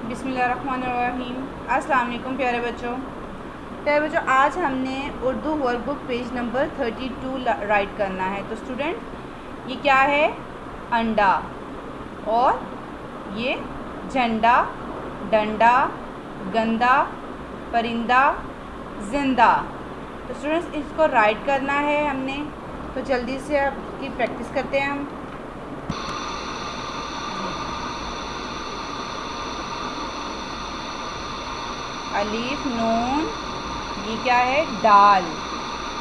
बिस्मिल्लाहिर्रहमानिर्रहीम। अस्सलाम वालेकुम प्यारे बच्चों। आज हमने Urdu workbook page number 32 right करना है। तो स्टूडेंट, ये क्या है? अंडा, और ये झंडा, डंडा, गंदा, परिंदा, जिंदा। तो स्टूडेंट्स, इसको राइट करना है हमने, तो जल्दी से अब इसकी प्रैक्टिस करते हैं हम। अलीफ नून, ये क्या है? दाल,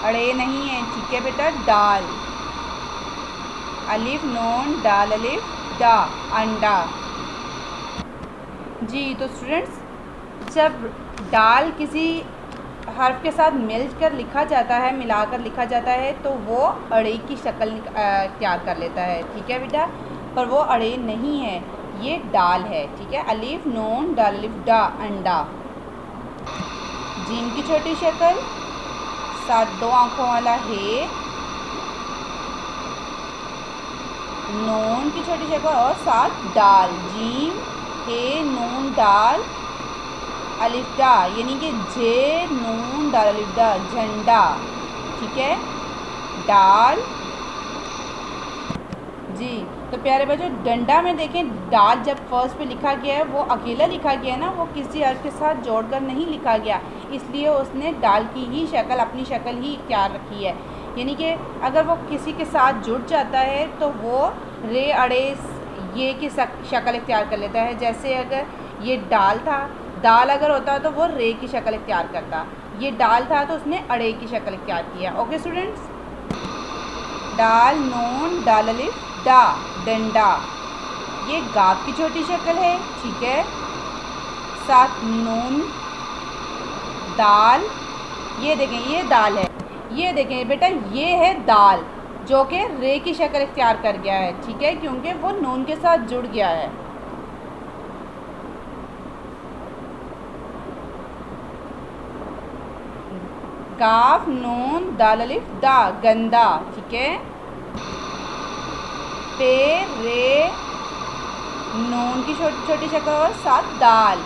अड़े नहीं है, ठीक है बेटा, दाल। अलीफ नून दाल अलीफ डा, अंडा। जी तो स्टूडेंट्स, जब दाल किसी हर्फ के साथ मिलकर लिखा जाता है, मिलाकर लिखा जाता है, तो वो अड़े की शक्ल इख्तियार कर लेता है, ठीक है बेटा। पर वो अड़े नहीं है, ये दाल है, ठीक है। अलीफ नून दाल अलीफ डा, अंडा। जीम की छोटी शक्ल, साथ दो आंखों वाला हे, नून की छोटी शक्ल और साथ दाल, जीम हे नून दाल अलिफ डा, यानी कि जे नून दाल अलिफ डा, झंडा, ठीक है, दाल। जी तो प्यारे बच्चों, डंडा में देखें, दाल जब फर्स्ट पे लिखा गया है वो अकेला लिखा गया है ना, वो किसी अर्थ के साथ जोड़कर नहीं लिखा गया, इसलिए उसने दाल की ही शक्ल, अपनी शक्ल ही इख्तियार रखी है। यानी कि अगर वो किसी के साथ जुड़ जाता है तो वो रे अड़े ये की शक्ल इख्तियार कर लेता है। जैसे अगर ये दाल था, दाल अगर होता तो वो रे की शक्ल इख्तियार करता, ये दाल था तो उसने अड़े की शक्ल इख्तियार किया। ओके स्टूडेंट्स, दाल नून दाल अलिफ डा, डंडा, ये गाफ की छोटी शक्ल है, ठीक है, साथ नून दाल, ये देखें ये दाल है, ये देखें बेटा ये है दाल जो कि रे की शक्ल इख्तियार कर गया है, ठीक है, क्योंकि वो नून के साथ जुड़ गया है। गाफ नून दाल अलिफ दा, गंदा, ठीक है। पे रे नून की छोटी छोटी शक्ल और साथ दाल,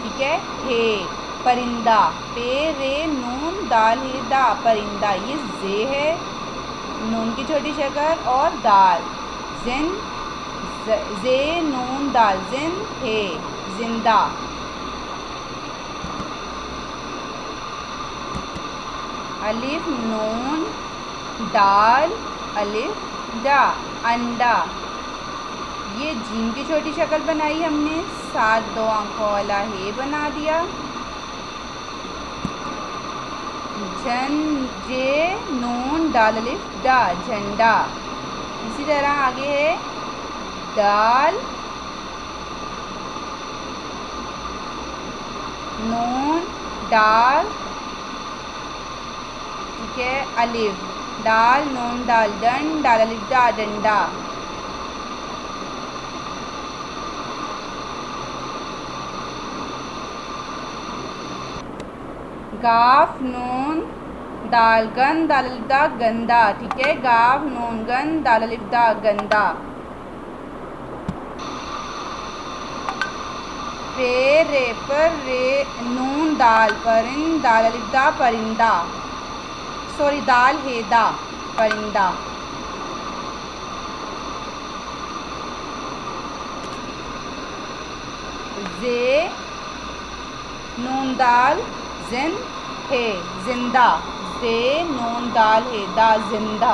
ठीक है, हे, परिंदा, पे रे नून दाल हे दा, परिंदा, ये जे है, नून की छोटी शक्ल और दाल, जिन, जे नून दाल जिन हे, जिंदा। अलिफ नून दाल अलिफ डा, अंडा, ये जीम की छोटी शक्ल बनाई हमने, साथ दो आंखों वाला हे बना दिया, जन जे नून दाल अलिफ डा, झंडा। इसी तरह आगे है दाल नून दाल, ठीक है, अलिफ दाल नून दाल डन दाल अलिफ डा, डंडा। गाफ नून दाल गन दाल अलिफ दा, गंदा, ठीक है, गाफ नून गन दाल अलिफ दा, गंदा। पे रे पर रे नून दाल परिंद दाल अलिफ दा, परिंदा, सॉरी दाल है दा, परिंदा। जे नून दाल जिन है, जिंदा, जे नून दाल है दा, जिंदा।